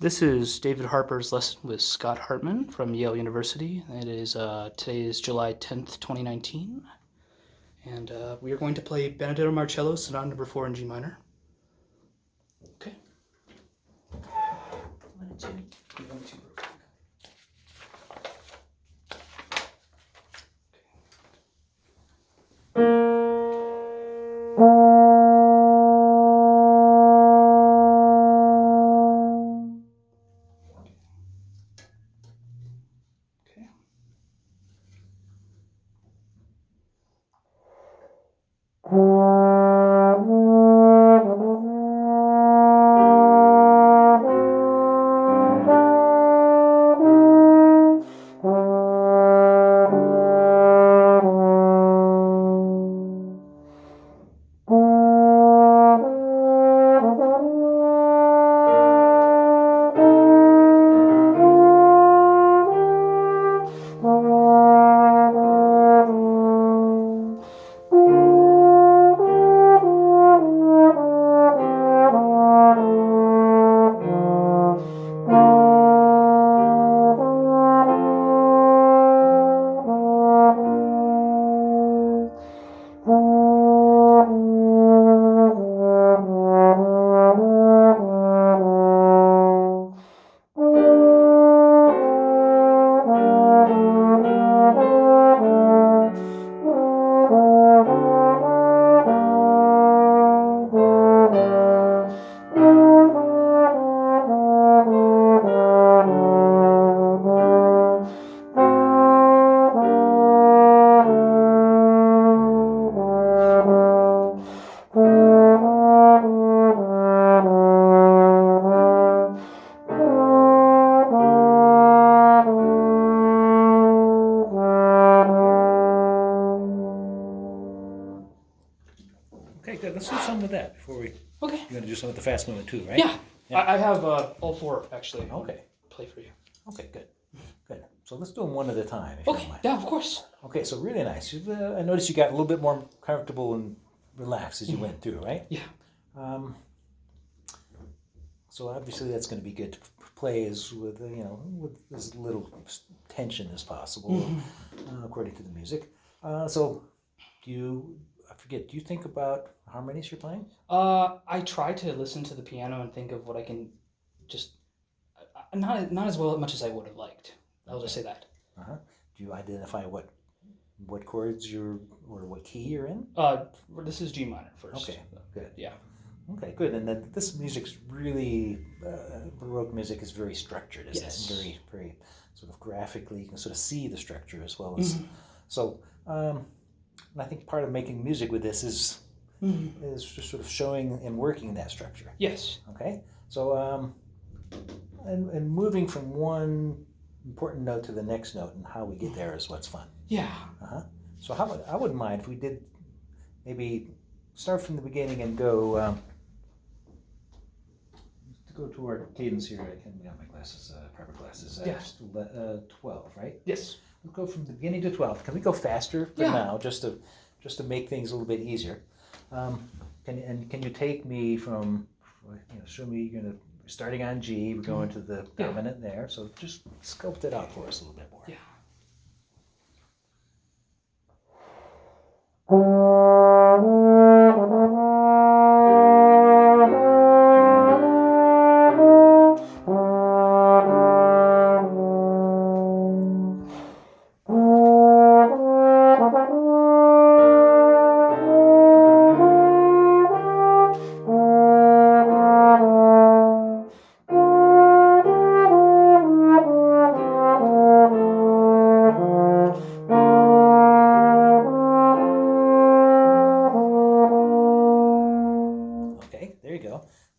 This is David Harper's lesson with Scott Hartman from Yale University. Today is July 10th, 2019, and we are going to play Benedetto Marcello Sonata Number 4 in G minor. Okay. One and two. One, two. Okay. Okay, good. Let's do some with that before we. Okay. You're going to do some with the fast movement too, right? Yeah. Yeah. I have all four actually. Okay. Play for you. Okay, good. Good. So let's do them one at a time, if you Okay. don't mind. Yeah, of course. Okay, so really nice. I noticed you got a little bit more comfortable and relaxed as you went through, right? Yeah. So obviously that's going to be good to play with as little tension as possible, according to the music. So do you think about harmonies you're playing? I try to listen to the piano and think of what I can just not as much as I would have liked. I'll just say that. Uh-huh. Do you identify what chords or what key you're in? This is G minor first. Okay, good. Yeah. Okay, good. And then this music's really Baroque music is very structured, isn't Yes. it? Very, very sort of graphically. You can sort of see the structure as well as. So, and I think part of making music with this is just sort of showing and working that structure. Yes. Okay. So, and moving from one important note to the next note and how we get there is what's fun. Yeah. So I wouldn't mind if we did maybe start from the beginning and go to our cadence here. I can't get my glasses, proper glasses. Yes. 12, right? Yes. We'll go from the beginning to 12. Can we go faster for now, just to make things a little bit easier? Can you take me from, show me, you're going to, starting on G, we're going to the dominant there, so just sculpt it out for us a little bit more. Yeah.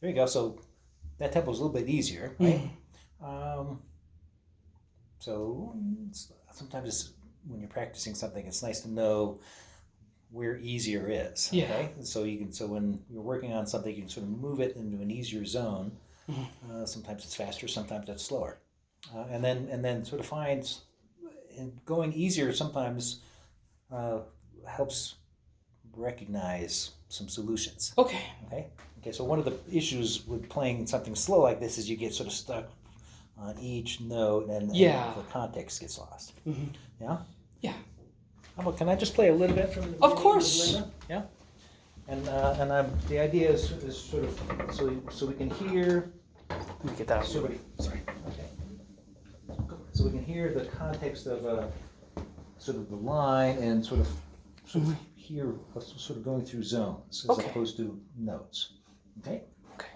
There you go. So that tempo is a little bit easier, right? So sometimes when you're practicing something, it's nice to know where easier is. Yeah. Okay. So when you're working on something, you can sort of move it into an easier zone. Sometimes it's faster, sometimes it's slower, and then sort of finds in going easier sometimes helps recognize some solutions. Okay. Okay. So one of the issues with playing something slow like this is you get sort of stuck on each note, and the context gets lost. Mm-hmm. Yeah. Yeah. How about, can I just play a little bit from the Of beginning course. Linda? Yeah. And the idea is sort of so we can hear. Let me get that out of the way. Sorry. Okay. So we can hear the context of sort of the line and sort of hear us sort of going through zones as opposed to notes. Okay. Okay.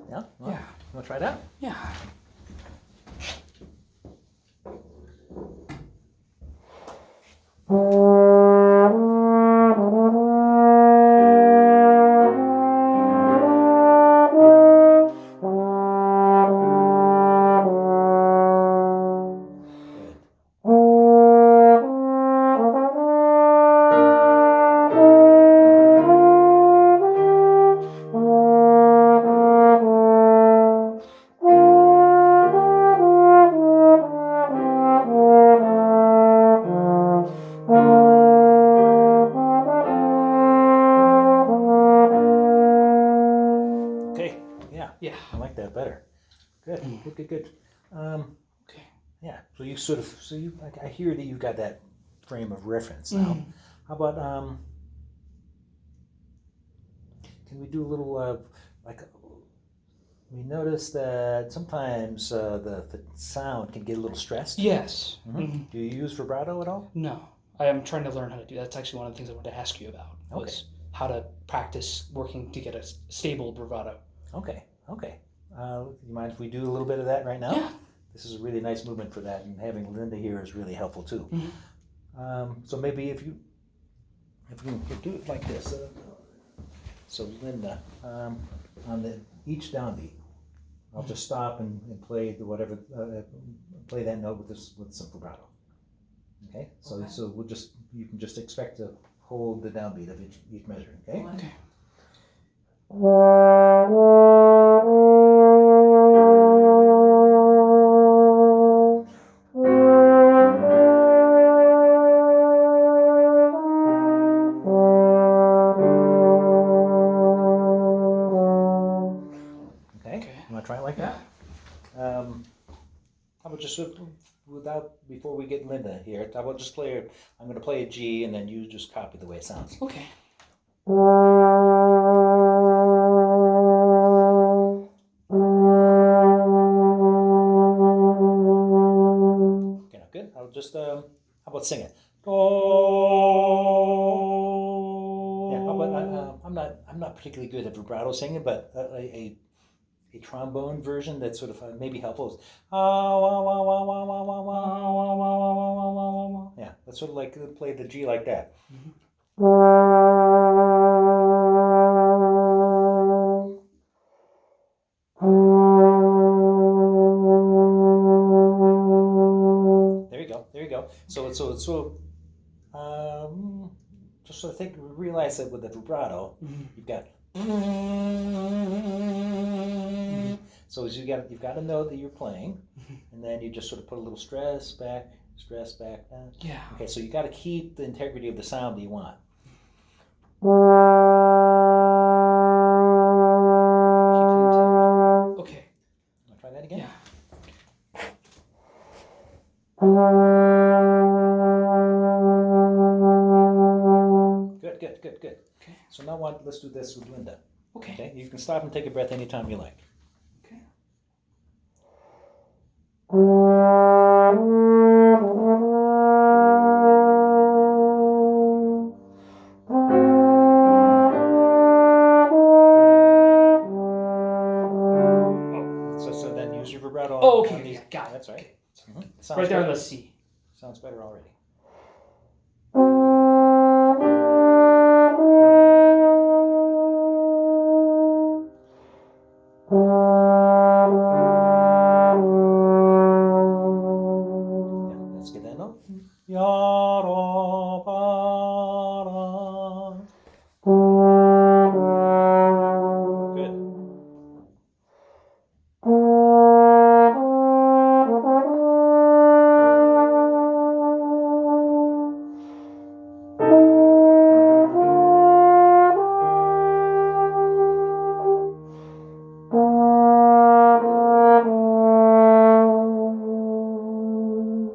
Yeah. Yeah. You want to try that? Yeah. Okay. Yeah. Yeah. I like that better. Good. Good. Okay. Yeah. So you sort of I hear that you got that frame of reference now. How about can we do a little like we notice that sometimes the sound can get a little stressed. Yes. Do you use vibrato at all? No. I am trying to learn how to do that. That's actually one of the things I wanted to ask you about. Was how to practice working to get a stable bravado. Okay. You mind if we do a little bit of that right now? Yeah. This is a really nice movement for that, and having Linda here is really helpful too. So maybe if we can do it like this. So Linda, on each downbeat, I'll just stop and play whatever play that note with some vibrato. Okay. So you can just expect to hold the downbeat of each measure. Okay. Okay. Okay. You want to try it like that? How about just before we get Linda here, how about just I'm going to play a G and then you just copy the way it sounds. Okay. Okay, now good. I'll just, how about sing it? Oh. Yeah, how about, I'm not particularly good at vibrato singing, but a trombone version that's sort of maybe helpful is yeah, that's sort of like play the G like that. There you go. So it's sort of just sort of realize that with the vibrato, you've got. So as you've got to know that you're playing, and then you just sort of put a little stress back down. Yeah. Okay, so you got to keep the integrity of the sound that you want. Okay. Want to try that again? Yeah. Good. Okay. So now let's do this with Linda. Okay. You can stop and take a breath anytime you like. Okay. So then use your vibrato. Oh, okay. That's right. Okay. Sounds Right there on better. the C. Sounds better already. Yeah, let's get that note. Yara, para. Good.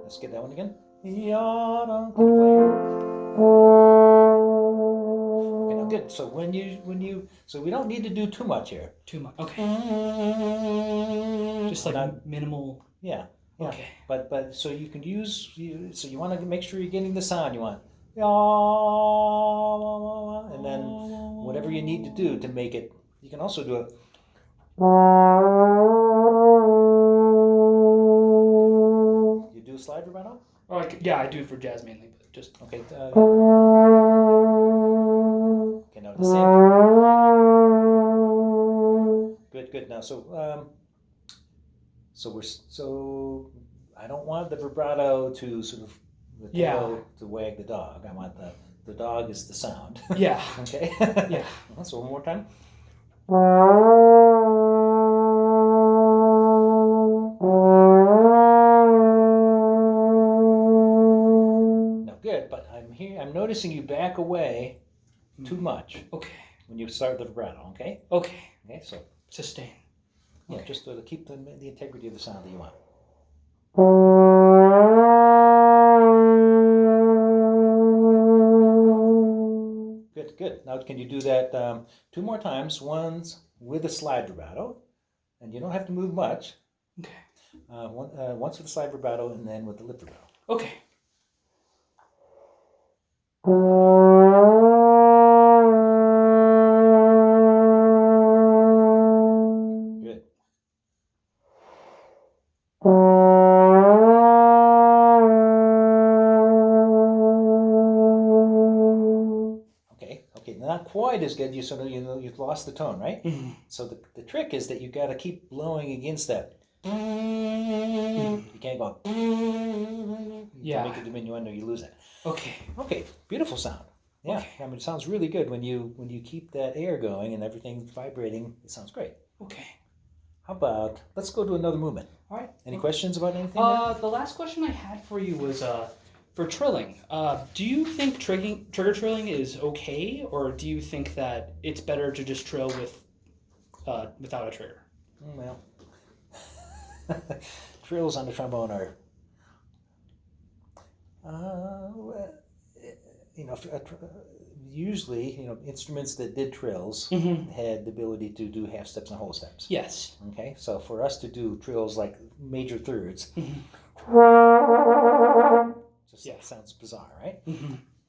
Let's get that one again. Yada. Keep playing. Okay, now good. So so we don't need to do too much here. Too much. Okay. Just like minimal. Yeah. Yeah. Okay. But so you can so you want to make sure you're getting the sound you want. And then whatever you need to do to make it, you can also do it. You do a slide vibrato? Oh, yeah, I do it for jazz mainly, but just Okay. Okay, now the same. Good. Now, so I don't want the vibrato to sort of the tail to wag the dog. I want the dog is the sound. Yeah. Okay. Yeah. So one more time. Now, good, but I'm noticing you back away too much. Okay. When you start the vibrato. Okay. Okay. Okay. So Sustain. yeah, Okay. just to keep the integrity of the sound that you want. Good. Now, can you do that 2 more times? Once with a slide vibrato, and you don't have to move much. Okay. Once with the slide vibrato, and then with the lip vibrato. Okay. Good. Okay, not quite as good. You've lost the tone, right? Mm-hmm. So the trick is that you got to keep blowing against that. You can't go. Yeah. To make a diminuendo, you lose it. Okay. Okay, beautiful sound. Yeah, Okay. I mean, it sounds really good when you keep that air going and everything vibrating. It sounds great. Okay. How about let's go to another movement? All right. Any questions about anything? The last question I had for you was for trilling. Do you think trigger trilling is okay, or do you think that it's better to just trill without a trigger? Well, trills on the trombone are, usually, instruments that did trills had the ability to do half steps and whole steps. Yes. Okay, so for us to do trills like major thirds, sounds bizarre, right?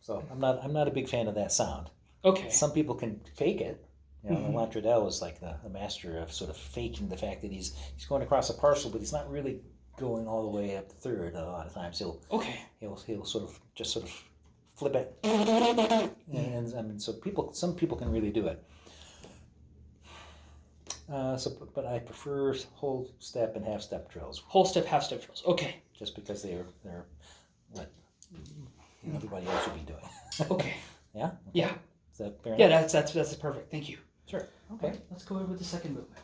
So I'm not a big fan of that sound. Okay. Some people can fake it. Lantredell is like the master of sort of faking the fact that he's going across a partial, but he's not really going all the way up the third. A lot of times he'll sort of flip it, and I mean, some people can really do it. But I prefer whole step and half step trills. Whole step, half step trills. Okay. Just because they're what everybody else should be doing. Okay. Yeah. Okay. Yeah. Is that fair Yeah, enough? that's perfect. Thank you. Sure. Okay. Let's go over with the second movement.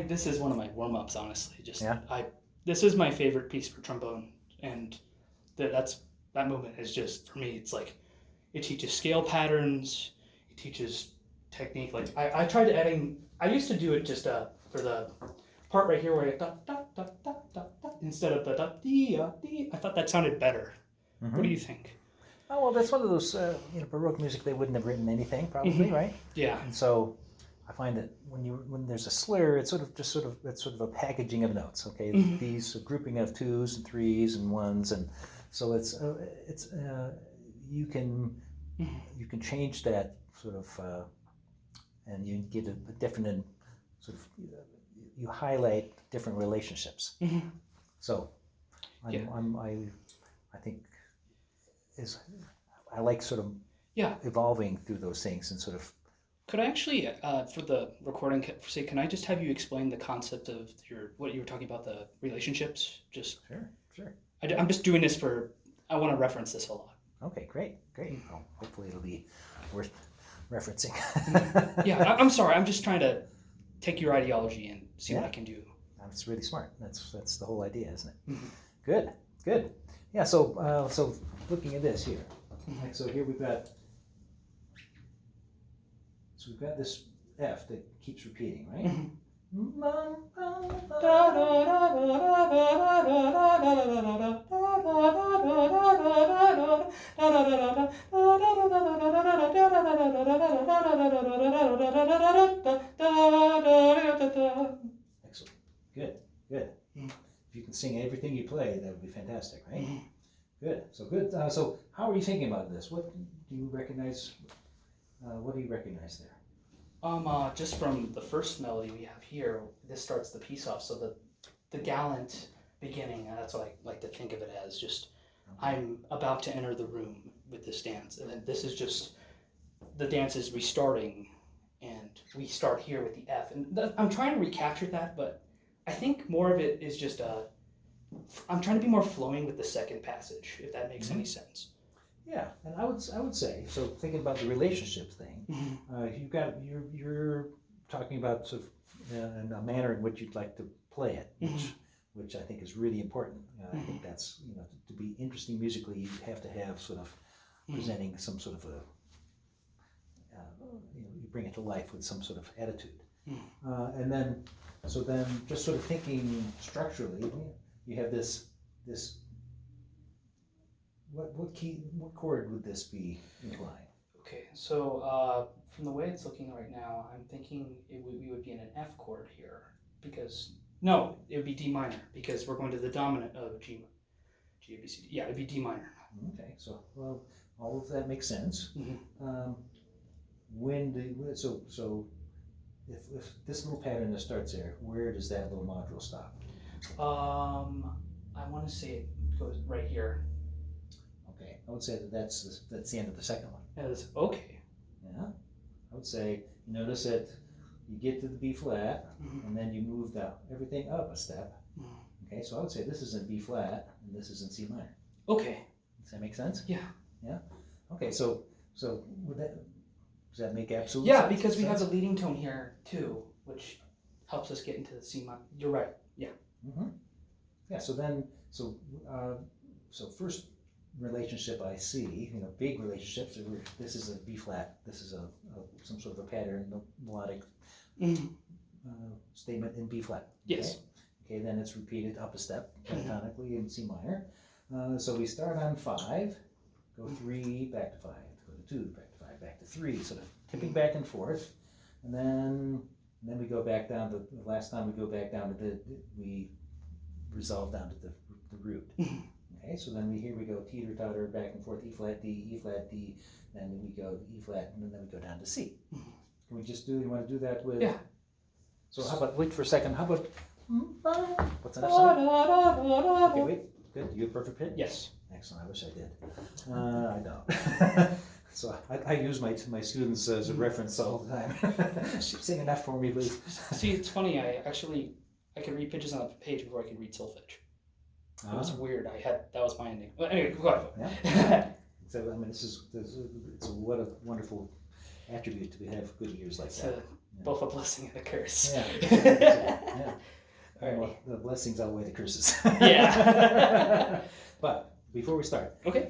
This is one of my warm-ups, honestly. Yeah. This is my favorite piece for trombone, and that movement is just, for me, it's like it teaches scale patterns, it teaches technique. Like I tried adding, I used to do it just for the part right here where I da da da da da da instead of the da dee dee. I thought that sounded better. What do you think? Oh, well, that's one of those, Baroque music, they wouldn't have written anything, probably, right? Yeah. And so I find that when there's a slur, it's it's sort of a packaging of notes, okay? These a grouping of twos and threes and ones, and so you can change that sort of, and you get a different sort of, you highlight different relationships. So I think I like sort of evolving through those things and sort of. Could I actually, for the recording, can I just have you explain the concept of what you were talking about, the relationships? Just Sure. I'm just doing this I want to reference this a lot. Okay, great. Well, hopefully it'll be worth referencing. Yeah, I'm sorry. I'm just trying to take your ideology and see what I can do. That's really smart. That's the whole idea, isn't it? Good. Yeah. So looking at this here. So here we've got this F that keeps repeating, right? Excellent. Good. If you can sing everything you play, that would be fantastic, right? Good. So how are you thinking about this? What do you recognize? What do you recognize there? Just from the first melody we have here, this starts the piece off. So the gallant beginning, that's what I like to think of it as. Just I'm about to enter the room with this dance, and then this is just the dance is restarting, and we start here with the F. And I'm trying to recapture that, but I think more of it is just I'm trying to be more flowing with the second passage, if that makes any sense. Yeah, and I would say, so thinking about the relationship thing, you're talking about sort of in a manner in which you'd like to play it, which I think is really important. I think that's, to be interesting musically, you have to have sort of presenting some sort of you bring it to life with some sort of attitude. And then just sort of thinking structurally, you have this. What chord would this be implying? Okay, so from the way it's looking right now, I'm thinking we would be in an F chord here, because no, it would be D minor, because we're going to the dominant of G, A, B, C, D. Yeah, it'd be D minor. Okay, so all of that makes sense. If this little pattern that starts there, where does that little module stop? I want to say it goes right here. Okay, I would say that's the end of the second one. Okay. Yeah, I would say you notice that you get to the B flat, and then you move everything up a step. Okay, so I would say this is in B flat, and this is in C minor. Okay. Does that make sense? Yeah. Yeah. Okay, so does that make absolute sense? Yeah, because we have the leading tone here too, which helps us get into the C minor. You're right. Yeah. Yeah. So first relationship I see, big relationships. This is a B flat. This is some sort of a pattern, melodic statement in B flat. Yes. Okay. Then it's repeated up a step pentatonically in C minor. So we start on 5, go 3, back to 5, go to 2, back to 5, back to 3, sort of tipping back and forth, and then we go back down to the last time we go back down to we resolve down to the root. Okay, so then we go teeter-totter back and forth, E flat, D, then we go E flat, and then we go down to C. Can we just you want to do that with? Yeah. So how about, wait for a second, how about, what's the next one? Okay, wait, good, you have perfect pitch? Yes. Excellent, I wish I did. I don't. So I use my students as a reference all the time. Sing enough for me, please. See, it's funny, I could read pitches on a page before I could read solfege. It was weird. That was my ending. Well, anyway, go ahead. Yeah. So I mean, it's a what a wonderful attribute to have good ears like that. Both a blessing and a curse. Yeah. Yeah. Alrighty. Well, the blessings outweigh the curses. Yeah. But before we start, Okay.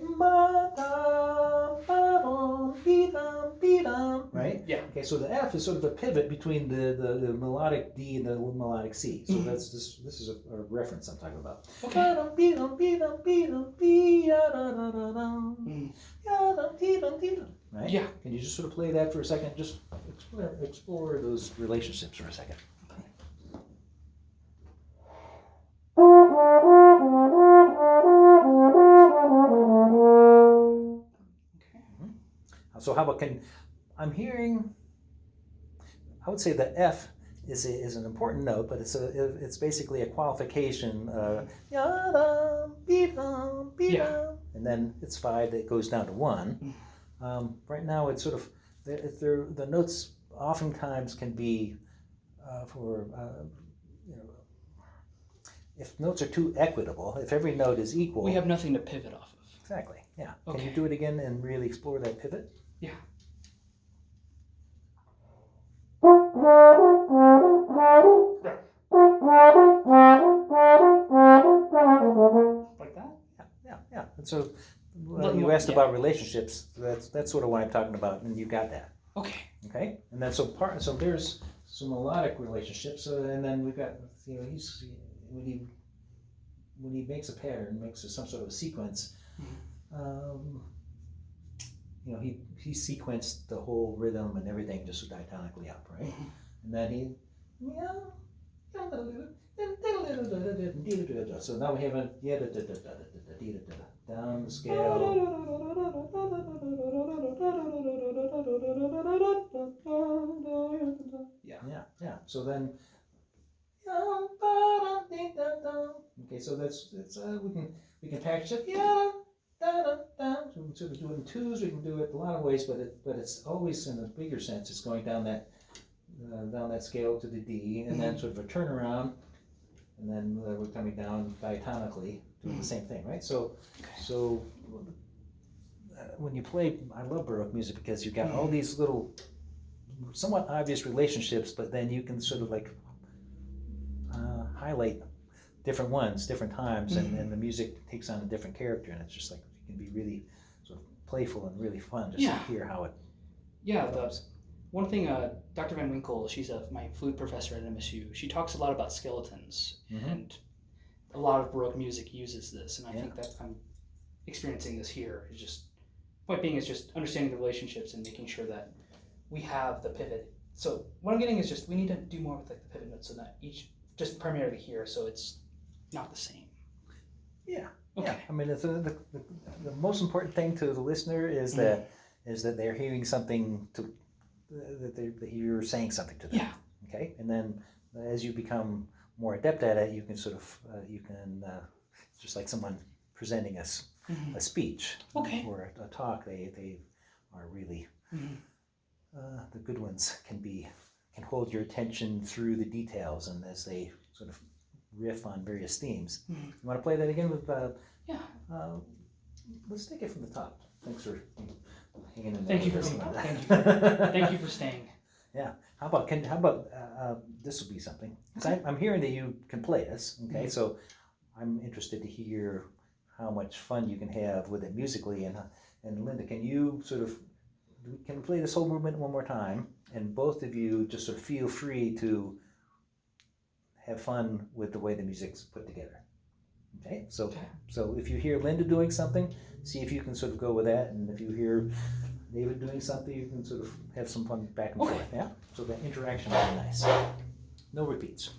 Right? Yeah. Okay, so the F is sort of a pivot between the melodic D and the melodic C. So that's this is a reference I'm talking about. Okay. Right? Yeah. Can you just sort of play that for a second? Just explore those relationships for a second. So how about I'm hearing, I would say the F is an important note, but it's basically a qualification. And then it's 5 that goes down to 1. Right now it's sort of, the notes oftentimes can be if notes are too equitable, if every note is equal. We have nothing to pivot off of. Exactly, yeah. Okay. Can you do it again and really explore that pivot? Yeah. Like that? Yeah. And so Little you asked yeah. about relationships. That's sort of what I'm talking about, and you got that. Okay. Okay. And then so there's some melodic relationships, and then we've got he's when he makes a pattern, makes some sort of a sequence. He sequenced the whole rhythm and everything just ditonically up, right? And then so now we have a down the scale. Yeah. So then, okay. So that's we can package it. So we can sort of do it in twos. We can do it a lot of ways, but it's always in a bigger sense. It's going down that scale to the D, and then sort of a turnaround, and then we're coming down diatonically, doing the same thing, right? So when you play, I love Baroque music because you've got all these little, somewhat obvious relationships, but then you can sort of like highlight different ones, different times, and the music takes on a different character, and it's just like it can be really sort of playful and really fun just to hear how it. Yeah. One thing, Dr. Van Winkle, she's my flute professor at MSU. She talks a lot about skeletons, and a lot of Baroque music uses this, and I think that I'm experiencing this here. Is just point being is just understanding the relationships and making sure that we have the pivot. So what I'm getting is just we need to do more with like the pivot notes, so that each just primarily here, so it's not the same. Yeah. Okay. Yeah. I mean, the most important thing to the listener is that they're hearing something that you're saying something to them. Yeah. Okay. And then as you become more adept at it, you can sort of just like someone presenting us a speech or a talk. They are really the good ones can hold your attention through the details, and as they sort of riff on various themes. You want to play that again with? Let's take it from the top. Thanks for hanging in there. Thank you for staying. Yeah. How about this will be something? Because I'm hearing that you can play this. Okay, so I'm interested to hear how much fun you can have with it musically. And Linda, can you can we play this whole movement one more time? And both of you just sort of feel free to have fun with the way the music's put together. Okay, so if you hear Linda doing something, see if you can sort of go with that, and if you hear David doing something, you can sort of have some fun back and forth. Yeah, so that interaction will be nice. No repeats.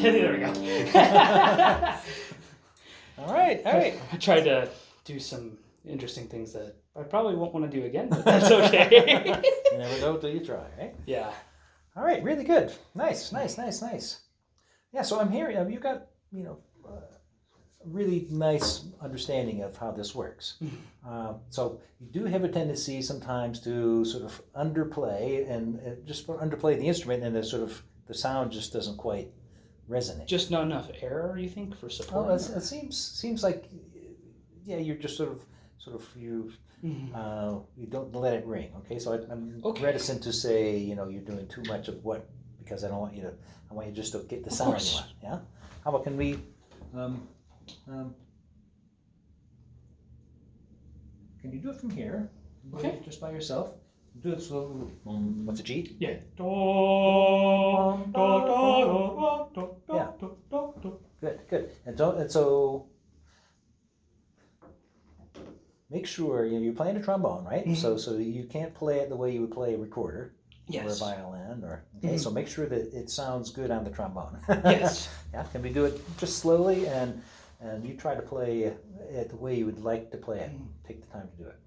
There we go. All right, all right. I tried to do some interesting things that I probably won't want to do again, but that's okay. You never know till you try, right? Yeah. All right, really good. Nice. Yeah, so I'm hearing you've got a really nice understanding of how this works. So you do have a tendency sometimes to sort of underplay and just underplay the instrument, and the sound just doesn't quite resonate. Just not enough air, you think, for support? Well, it seems like you're just sort of you don't let it ring. Okay, so I'm reticent to say you're doing too much of what, because I want you just to get the sound you want. Yeah. How about can we? Can you do it from here? Okay. Just by yourself. Do it slowly. What's a G? Yeah. Yeah. Good. And so make sure you're playing a trombone, right? Mm-hmm. So you can't play it the way you would play a recorder. Yes. Or a violin, so make sure that it sounds good on the trombone. Yes. Yeah. Can we do it just slowly, and you try to play it the way you would like to play it. Take the time to do it.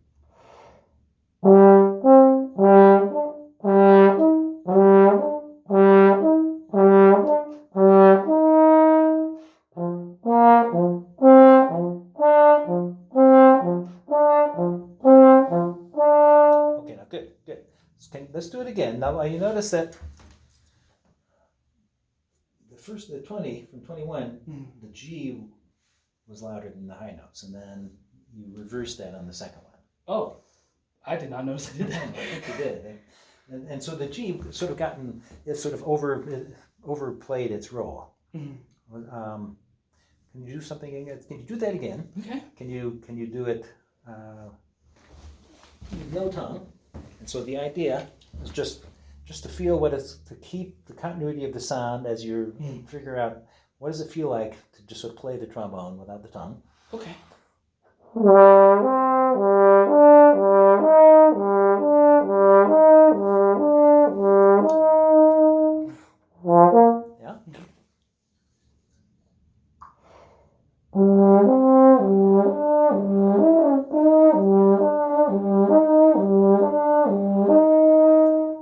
Okay, now good. Let's do it again. Now you notice that the 20 from 21, the G was louder than the high notes, and then you reversed that on the second one. Oh, I did not notice I did that. I think you did. And so the G sort of overplayed its role. Can you do something again? Can you do that again? Okay. Can you do it no tongue? And so the idea is just to feel to keep the continuity of the sound as you figure out what does it feel like to just sort of play the trombone without the tongue. Okay. Yeah.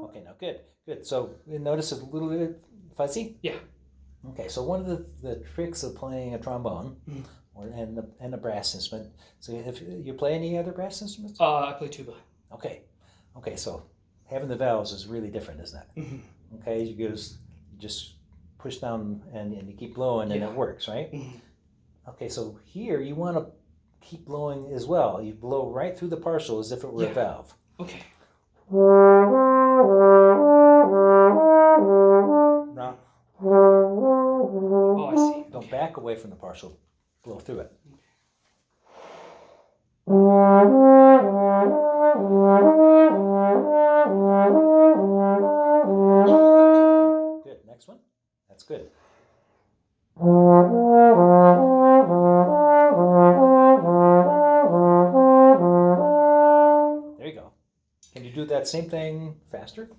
Okay, now good. So you notice it's a little bit fuzzy? Yeah. Okay, so one of the tricks of playing a trombone and a brass instrument. So if you play any other brass instruments? I play tuba. Okay, so having the valves is really different, isn't it? Okay, you just push down and you keep blowing and it works, right? Okay, so here you want to keep blowing as well. You blow right through the partial as if it were a valve. Okay. Now, oh, I see. Don't back away from the partial. Blow through it. Good. Next one. That's good. There you go. Can you do that same thing faster?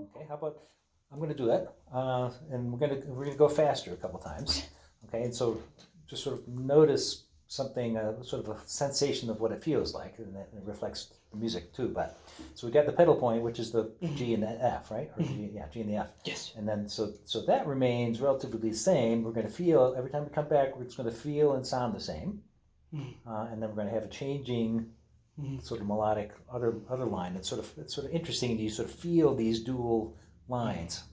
Okay, how about I'm going to do that, and we're going to go faster a couple times. Okay, and so just sort of notice something, sort of a sensation of what it feels like, and it reflects the music too. But so we got the pedal point, which is the G and the F, right? Or G and the F. Yes. And then so that remains relatively the same. We're going to feel every time we come back. It's going to feel and sound the same, and then we're going to have a changing sort of melodic other line. It's sort of interesting. You sort of feel these dual lines.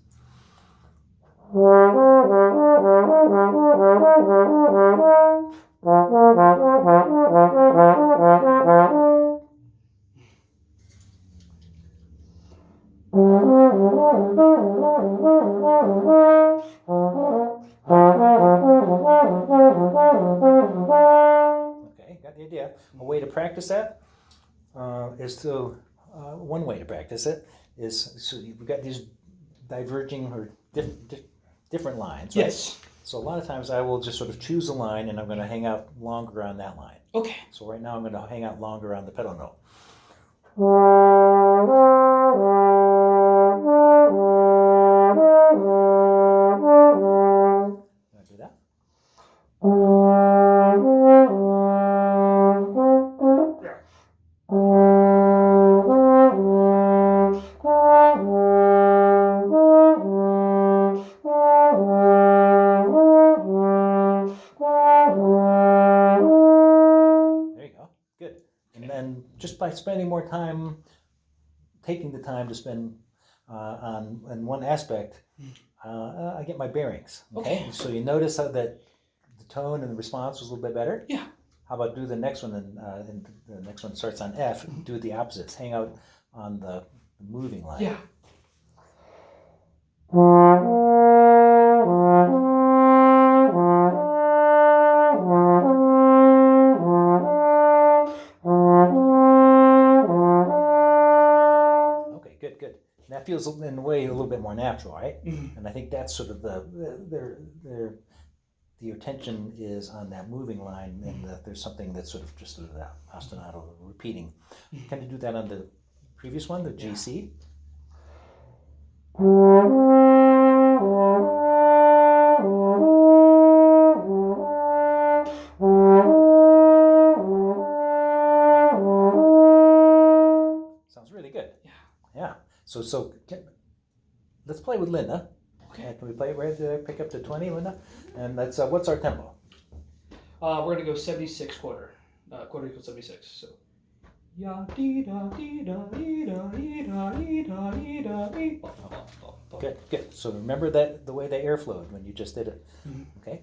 Okay, got the idea. A way to practice that is to one way to practice it is so we've got these diverging or different lines, right? Yes. So a lot of times I will just sort of choose a line and I'm going to hang out longer on that line. Okay. So right now I'm going to hang out longer on the pedal note. Can I do that? There you go. Good. And then just by spending more time, taking the time to spend on one aspect, I get my bearings. Okay. So you notice how that the tone and the response was a little bit better. Yeah. How about do the next one, and the next one starts on F, and do the opposites. Hang out on the moving line. Yeah. Okay, good. And that feels in a way a little bit more natural, right? Mm-hmm. And I think that's sort of the attention is on that moving line, and there's something that's sort of just that ostinato repeating. Can you do that on the previous one, the GC? Sounds really good. Yeah. So let's play with Linda. Okay. Can we play it right there? Pick up to 20, Linda? And that's what's our tempo? We're gonna go 76 quarter. Quarter equals 76. So. Ya dee da dee da dee da dee da dee da dee da dee. Good. So remember that the way the air flowed when you just did it. Okay.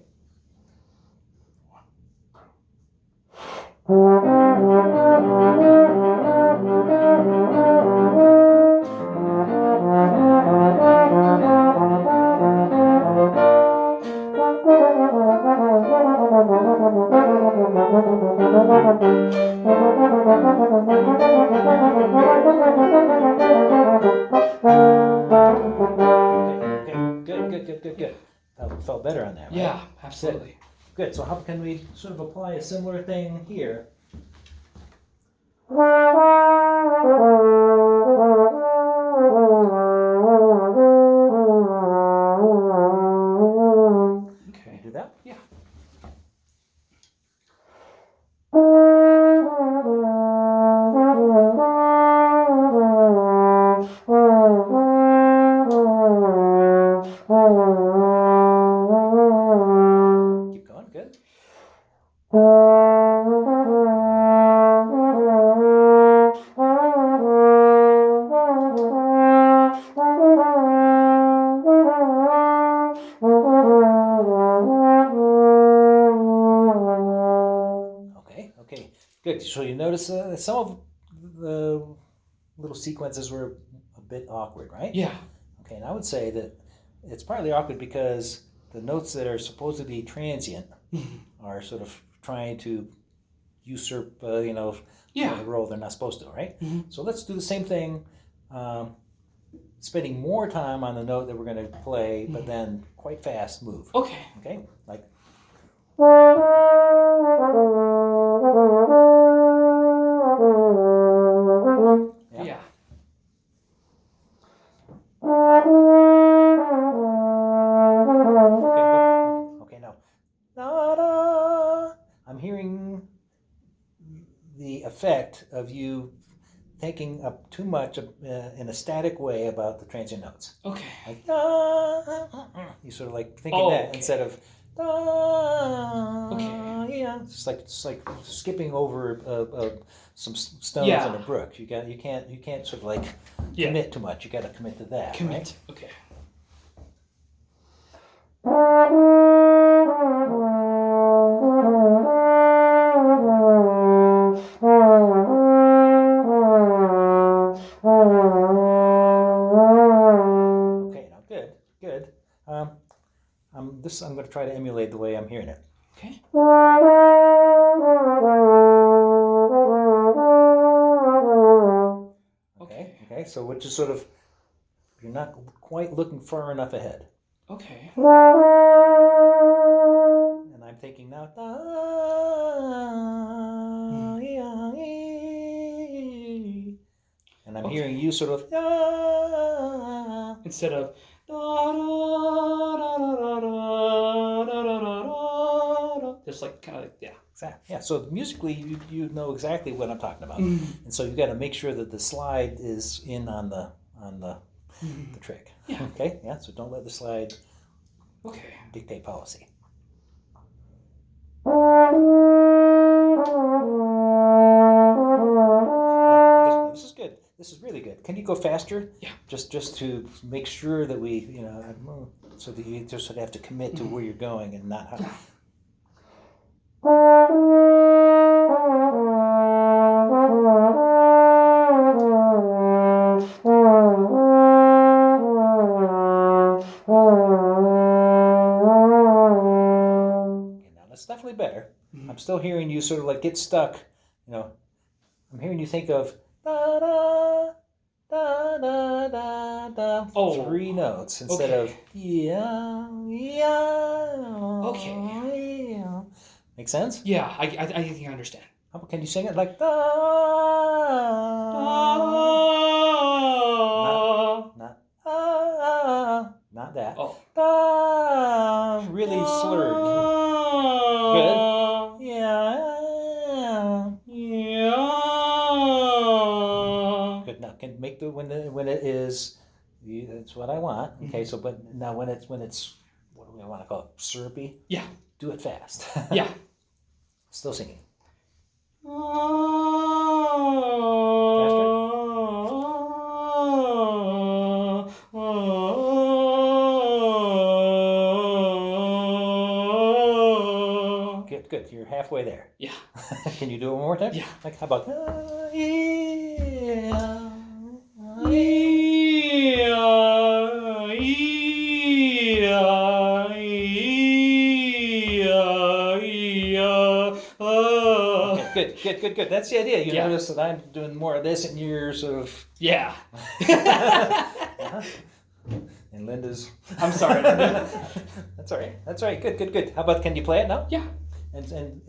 Good. Felt better on that, right? Yeah, absolutely. Good. So how can we sort of apply a similar thing here? Can you do that? Yeah. Keep going. Good. Okay. Good. So you notice some of the little sequences were a bit awkward, right? Yeah. Okay, and I would say that it's partly awkward because the notes that are supposedly transient are sort of trying to usurp, the role they're not supposed to, right? So let's do the same thing, spending more time on the note that we're going to play, but then quite fast move. Okay. Okay, like. Yeah. Okay, now. Da-da, I'm hearing the effect of you thinking up too much in a static way about the transient notes. Okay. Like, you sort of like thinking that okay. instead of, Okay. yeah, it's like skipping over some stones Yeah. in a brook. You can't sort of like Yeah. commit too much. You got to commit to that. Commit. Right? Okay. Okay. Now, good. I'm going to try to emulate the way I'm hearing it. Okay. Okay. So which is sort of, you're not quite looking far enough ahead. Okay. And I'm thinking now, and I'm hearing you sort of, instead of just like kind of like, yeah. Exactly. Yeah. So musically, you know exactly what I'm talking about, and so you got to make sure that the slide is in on the trick. Yeah. Okay. Yeah. So don't let the slide Okay. dictate policy. This is good. This is really good. Can you go faster? Yeah. Just to make sure that we, so that you just sort of have to commit to where you're going and not how. Yeah. Okay, now that's definitely better. I'm still hearing you sort of like get stuck. I'm hearing you think of da da da da da da. Oh. 3 notes instead of yeah. Okay. Yeah. Make sense? Yeah, I think I understand. Can you sing it like da? Not that. Oh. Da, really slurred. Good. Yeah. Good. Now, can make the when it is. That's what I want. Okay. So, but now when it's what do we want to call it? Syrupy. Yeah. Do it fast. Yeah. Still singing. Good. You're halfway there. Yeah. Can you do it one more time? Yeah. Like how about? Good. That's the idea. You notice that I'm doing more of this, and you're sort of yeah. And Linda's. I'm sorry, Linda. That's all right. Good. How about? Can you play it now? Yeah. And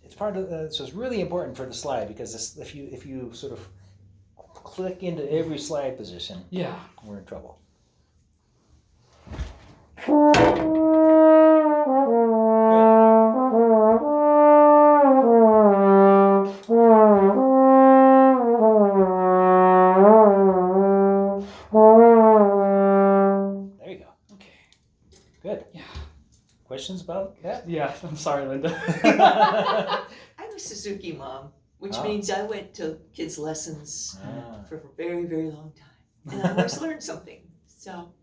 it's part of. So it's really important for the slide because if you sort of click into every slide position, yeah, we're in trouble. Good. Yeah. Questions about that? Yeah, I'm sorry, Linda. I'm a Suzuki mom, which means I went to kids' lessons for a very, very long time. And I always learned something. So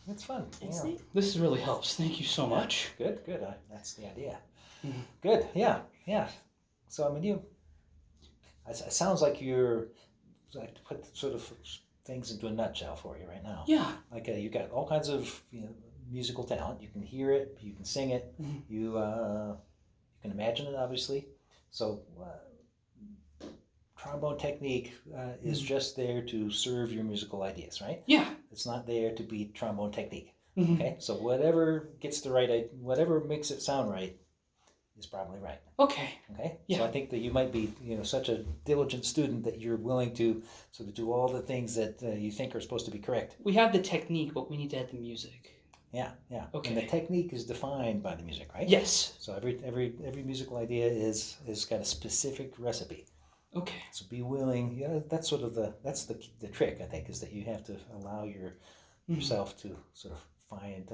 it's fun. It's neat. This really helps. Thank you so much. Good. That's the idea. Mm-hmm. Good. Yeah. So I mean, it sounds like you're like to put sort of things into a nutshell for you right now. Yeah. Like you got all kinds of musical talent. You can hear it. You can sing it. Mm-hmm. You can imagine it, obviously. So trombone technique is just there to serve your musical ideas, right? Yeah. It's not there to be trombone technique. Mm-hmm. Okay. So whatever makes it sound right is probably right. Okay. Yeah. So I think that you might be, such a diligent student that you're willing to sort of do all the things that you think are supposed to be correct. We have the technique, but we need to add the music. Yeah, yeah. Okay. And the technique is defined by the music, right? Yes. So every musical idea is got a specific recipe. Okay. So be willing. Yeah, that's sort of the trick, I think, is that you have to allow yourself to sort of find,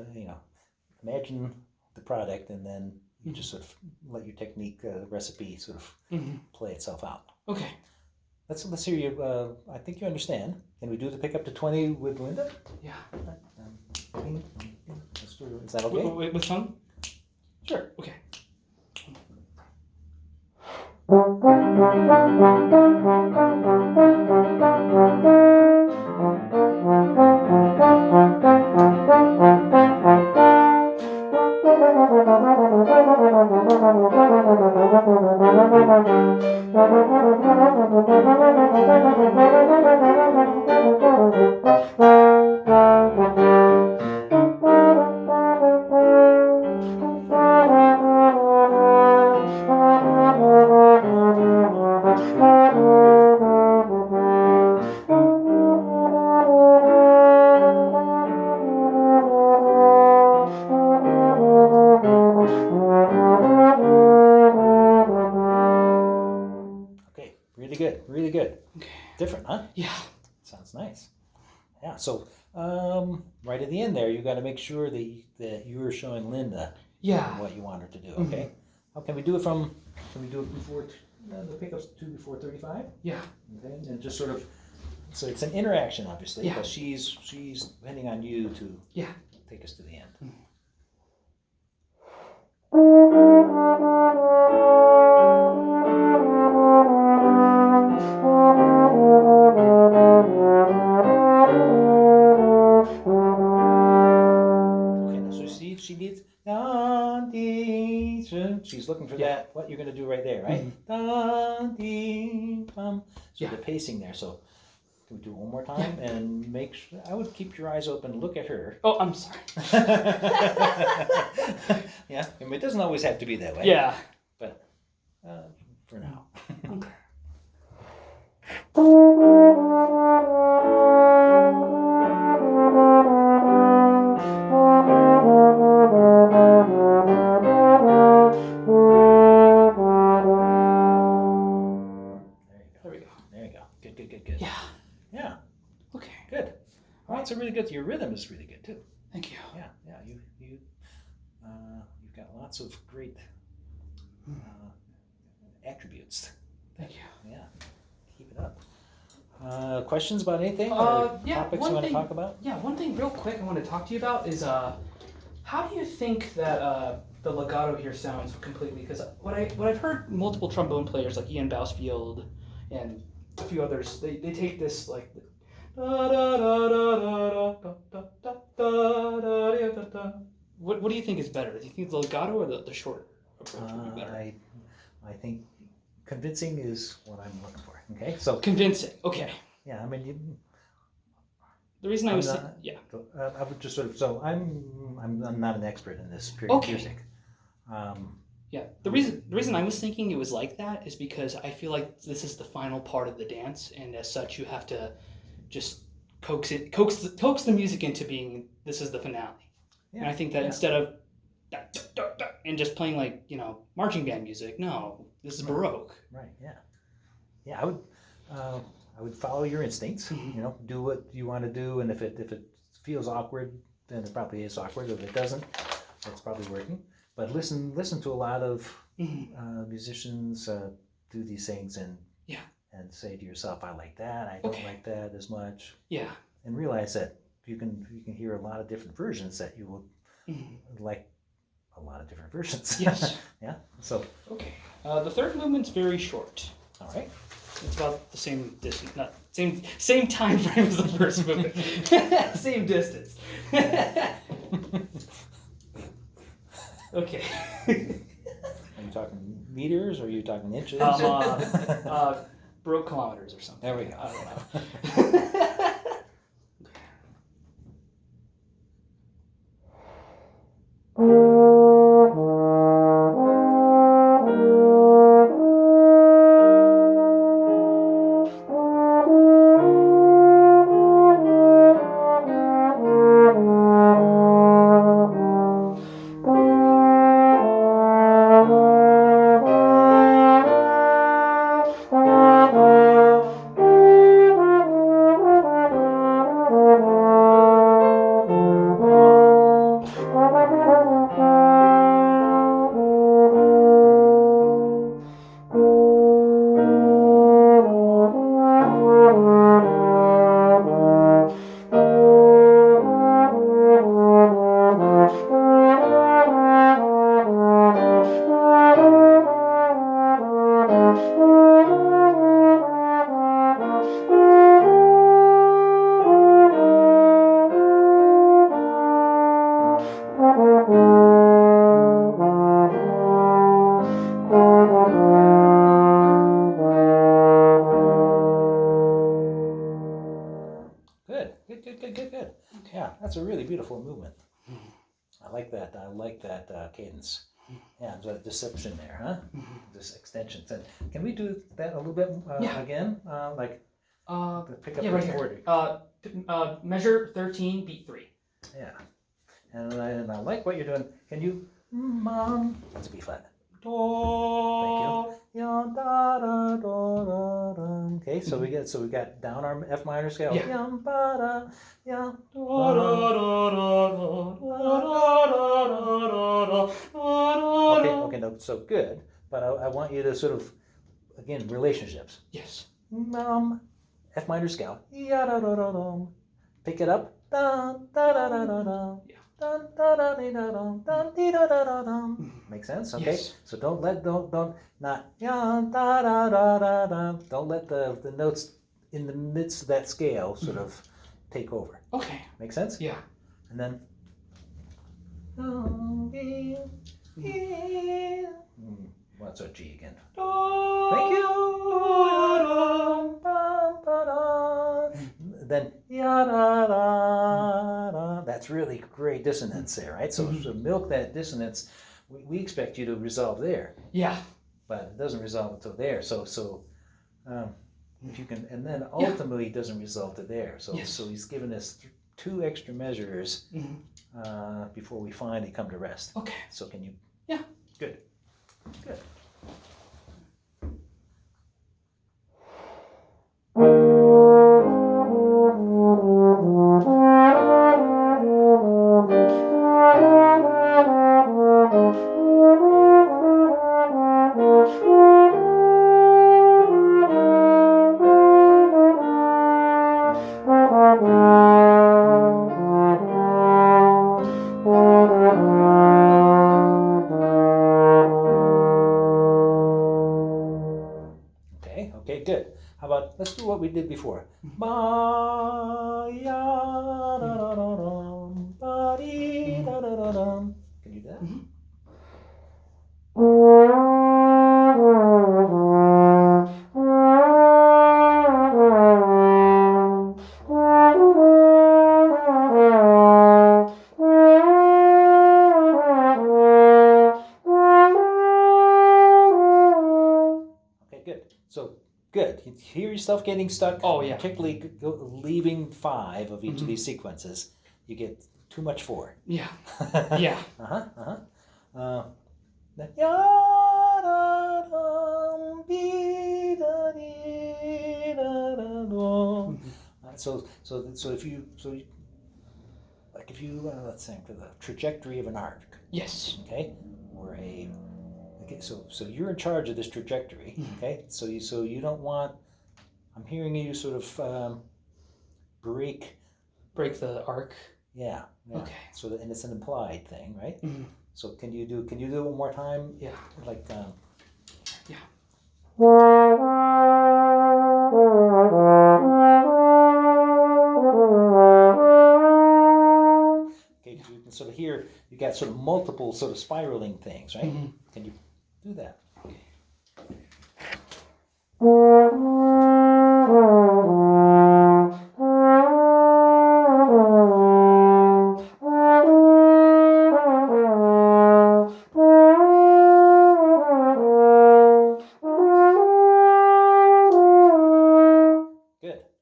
imagine the product, and then you just sort of let your technique recipe sort of play itself out. Okay. Let's hear you. I think you understand. Can we do the pick up to 20 with Linda? Yeah. Is that okay? With fun? Sure. Okay. Okay, really good, really good. Okay. Different, huh? Yeah. Sounds nice. Yeah. So right at the end there, you got to make sure that you are showing Linda what you want her to do. Okay. How can we do it from? Can we do it before the pickups before 35? Yeah. Okay. And just sort of. So it's an interaction, obviously, Yeah. but she's depending on you to take us to the end. Okay, now so she needs she's looking for that. What you're gonna do right there, right? So the pacing there. So can we do it one more time and make sure? I would keep your eyes open. Look at her. Oh, I'm sorry. Yeah, I mean, it doesn't always have to be that way. Yeah. But for now. Okay. There we go. There you go. Good. Yeah. Yeah. Okay. Good. Well, it's a really good. Your rhythm is really good too. Thank you. Yeah. You've got lots of great attributes. Thank you. Yeah. Keep it up. Questions about anything? Or topics you want to talk about? Yeah, one thing real quick I want to talk to you about is how do you think that the legato here sounds completely? Because what I've heard multiple trombone players like Ian Bousfield and a few others, they take this like what do you think is better? Do you think the legato or the short approach would be better? I think convincing is what I'm looking for. Okay, so Convincing. Okay. yeah, I mean, The reason I was I would just sort of I'm not an expert in this period music. Yeah, the reason I was thinking it was like that is because I feel like this is the final part of the dance, and as such, you have to just coax the music into being this is the finale. Yeah, and I think that instead of and just playing like marching band music, no, this is Baroque. Right. Yeah. I would follow your instincts. Do what you want to do, and if it feels awkward, then it probably is awkward. If it doesn't, it's probably working. But listen to a lot of musicians do these things and say to yourself, I like that, I don't like that as much. Yeah. And realize that you can hear a lot of different versions that you will like a lot of different versions. Yes. Yeah. So the third movement's very short. All right. It's about the same distance, not same time frame as the first movement. Same distance. Okay. Are you talking meters or are you talking inches? Baroque kilometers or something. There we go. I don't know. lines. Yeah, there's a deception there, huh? This extensions. And can we do that a little bit again? Pick up yeah, the right here. Measure 13, beat 3. Yeah. And I like what you're doing. Can you, that's a B flat. Thank you. Yeah, da, da, da, da, da. Okay, so we got down our F minor scale. Yeah. Yum, ba, da, yeah, okay, no, so good. But I want you to sort of, again, relationships. Yes. F minor scale. Ya, da, da, da, da. Pick it up. Da, da, da, da, da, da. Yeah. Dun, da, da, dee, da, dum, dun, dee, da, da, da, dum. Make sense? Okay. Yes. So don't not ya, da, da, da, da, da. Don't let the notes in the midst of that scale sort of take over. Okay. Make sense? Yeah. And then. Well, that's our G again. Thank you. Then ya da da da. That's really great dissonance there, right? So to milk that dissonance, we expect you to resolve there. Yeah. But it doesn't resolve until there. So if you can, and then ultimately it doesn't resolve to there. So he's given us 2 extra measures before we finally come to rest. Okay. So can you? Yeah. Good. Good. Okay, good. How about, let's do what we did before. Ba, ya, da, da, da, dum, ba, dee, da, da, da, dum. Can you do that? Okay, good. So good. You hear yourself getting stuck. Oh, yeah. Particularly leaving 5 of each of these sequences. You get too much 4. Yeah. Yeah. Ya, da, dum, be, da, dee, da, da, dum. So if you let's think of the trajectory of an arc. Yes. Okay, or so you're in charge of this trajectory. Okay, so you don't want. I'm hearing you sort of break the arc. Yeah. Okay. So and it's an implied thing, right? So can you do it one more time? Yeah. Like. Yeah. Okay, so you can sort of hear you got sort of multiple sort of spiraling things, right? Can you do that?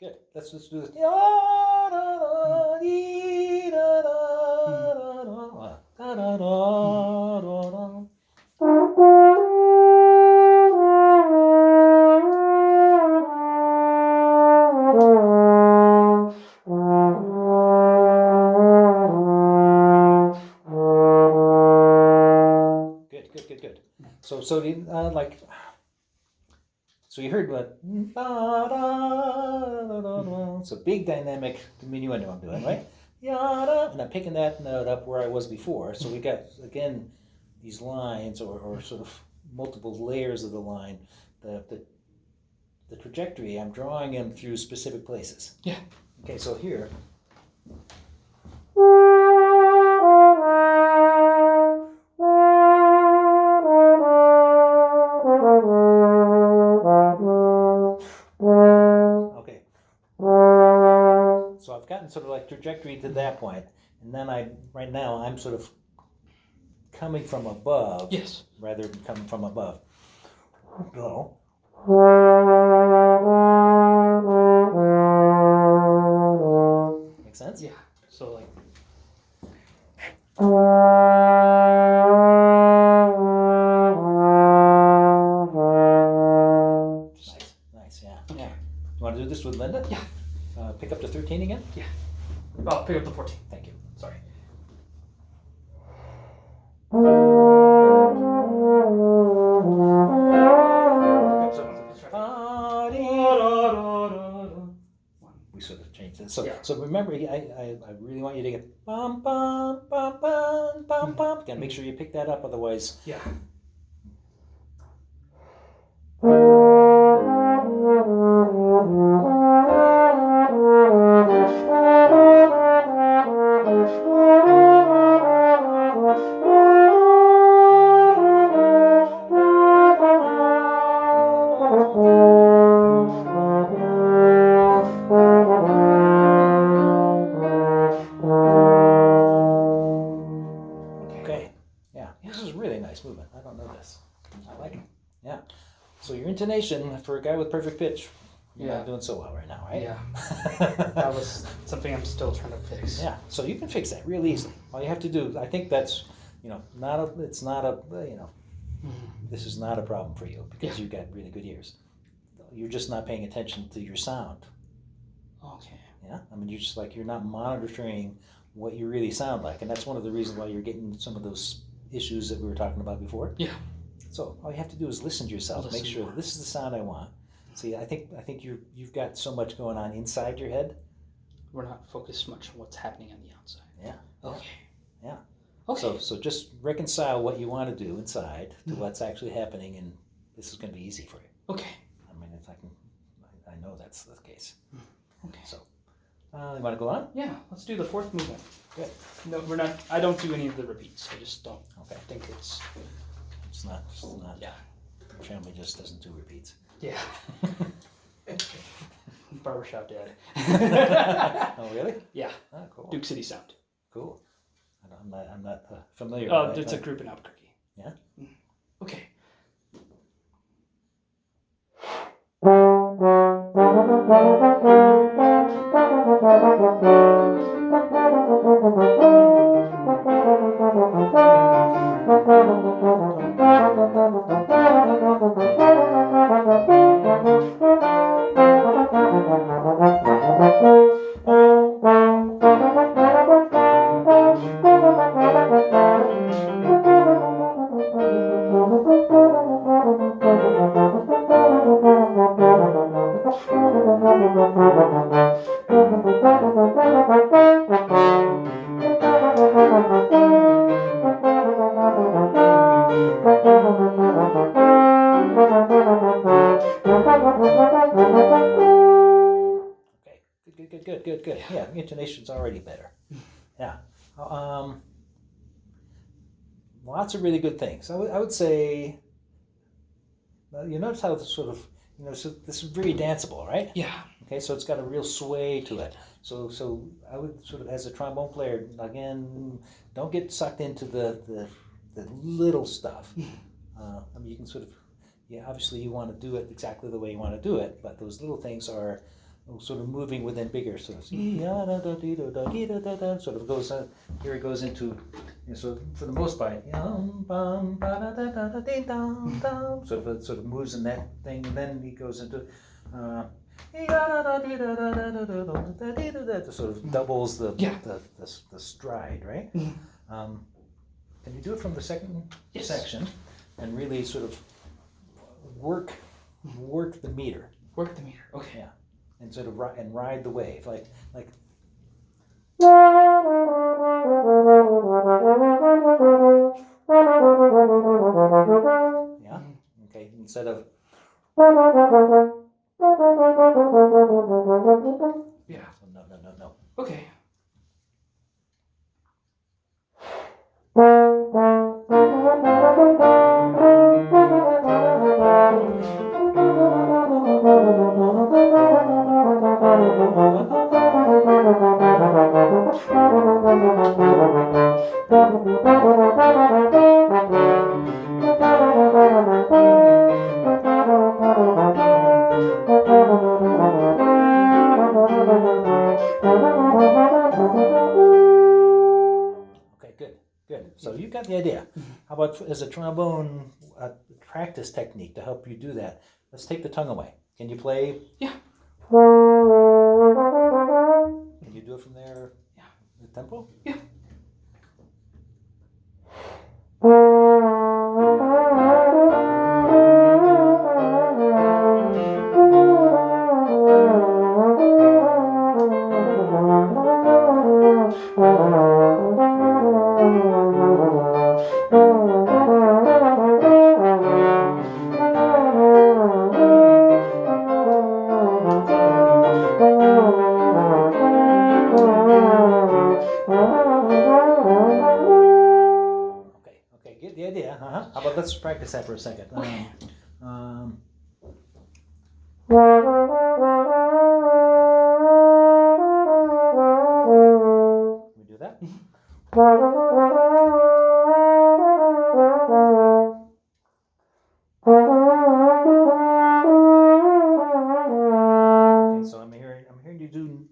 Good. Let's do this. Good. So so you heard what? So big dynamic diminuendo I'm doing, right? Yada, and I'm picking that note up where I was before. So we got again these lines or sort of multiple layers of the line. The trajectory I'm drawing them through specific places. Yeah. Okay, so here. Okay. So I've gotten sort of like trajectory to that point, and then right now I'm sort of coming from above Yes. rather than coming from above. Go. Make sense? Yeah. So like. Nice, nice, yeah. Yeah. You want to do this with Linda? Yeah. Pick up to 13 again? Yeah. Well, pick up the 14. Thank you. Sorry. We sort of changed it. So, Yeah. so remember, I really want you to get bum bum bum bum bum bum. Gotta make sure you pick that up, otherwise. Yeah. Okay. Yeah. This is a really nice movement. I don't know this. I like it. Yeah. So your intonation for a guy with perfect pitch, you're not doing so well right now, right? Yeah. That was something I'm still trying to fix. Yeah. So you can fix that real easily. All you have to do, I think that's, it's not a, this is not a problem for you because you've got really good ears. You're just not paying attention to your sound. Okay. Yeah. I mean, you're not monitoring what you really sound like, and that's one of the reasons why you're getting some of those issues that we were talking about before. Yeah. So all you have to do is listen to yourself, make sure that this is the sound I want. See, I think you've got so much going on inside your head. We're not focused much on what's happening on the outside. Yeah. Okay. Yeah. Okay. So just reconcile what you want to do inside to what's actually happening, and this is going to be easy for you. Okay. I mean, I know that's the case. Okay. So, you want to go on? Yeah. Let's do the fourth movement. Good. No, we're not. I don't do any of the repeats. I just don't. Okay. think it's. It's not. Yeah. Your family just doesn't do repeats. Yeah. Barbershop dad. Oh, really? Yeah. Oh, cool. Duke City Sound. Cool. I'm not familiar. Oh, with it's a that. group in Albuquerque. Yeah. Okay. Okay. Good. Yeah, intonation's already better. Yeah. Lots of really good things. I would say. You notice how it's sort of, so this is very danceable, right? Yeah. Okay, so it's got a real sway to it. So I would sort of, as a trombone player, again, don't get sucked into the little stuff. I mean, you can sort of, obviously you want to do it exactly the way you want to do it, but those little things are sort of moving within bigger sort of, sort of goes, here it goes into, so for the most part, sort of moves in that thing, and then he goes into, sort of doubles the stride, right? Can you do it from the second section and really sort of work the meter? Work the meter. Okay. Yeah, and sort of ride the wave, like. Yeah. Okay. Instead of. Yeah. No. Okay. about as a trombone practice technique to help you do that? Let's take the tongue away. Can you play? Yeah. Can you do it from there? Yeah. The tempo? Yeah. Okay, get the idea. How about let's practice that for a second. Okay. Um, can we do that? Okay, so I'm hearing you do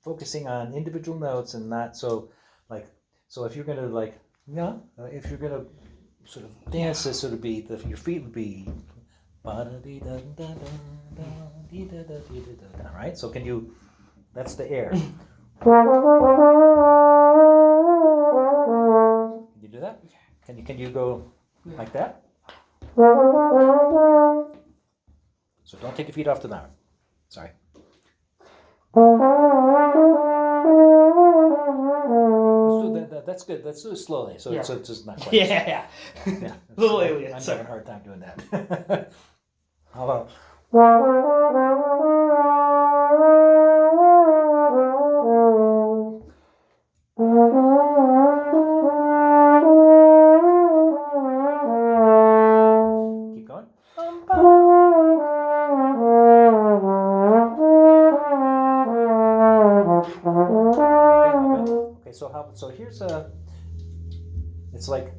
focusing on individual notes and not so like so if you're gonna like if you're gonna sort of dance this sort of beat, your feet would be right. So can you? That's the air. Can you do that? Can you go like that? So don't take your feet off the mat. Sorry. Let's do that. That's good. Let's do it slowly. So Yeah. it's just not quite. Yeah. Yeah. Little alien. I'm Sorry. having a hard time doing that. How about? Keep going. Okay, so here's a, it's like,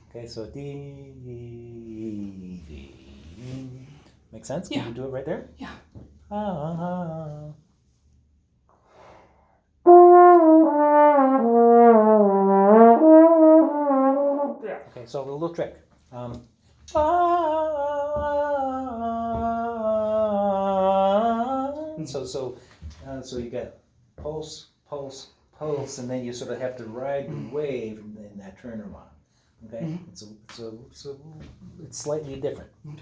okay, so D, make sense? Can Yeah. you do it right there? Yeah. Okay, so a little trick. So you get pulse, pulse, pulse, and then you sort of have to ride the wave in that turnaround. Okay, it's slightly different. Okay.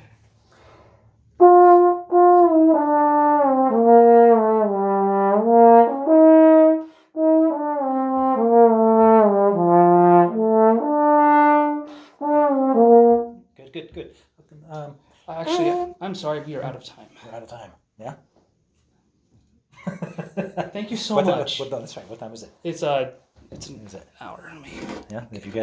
Good. Actually, I'm sorry, we are out of time. We're out of time. Yeah. Thank you so What much. that's right. What time is it? It's an Is it? hour. Yeah. If you get it.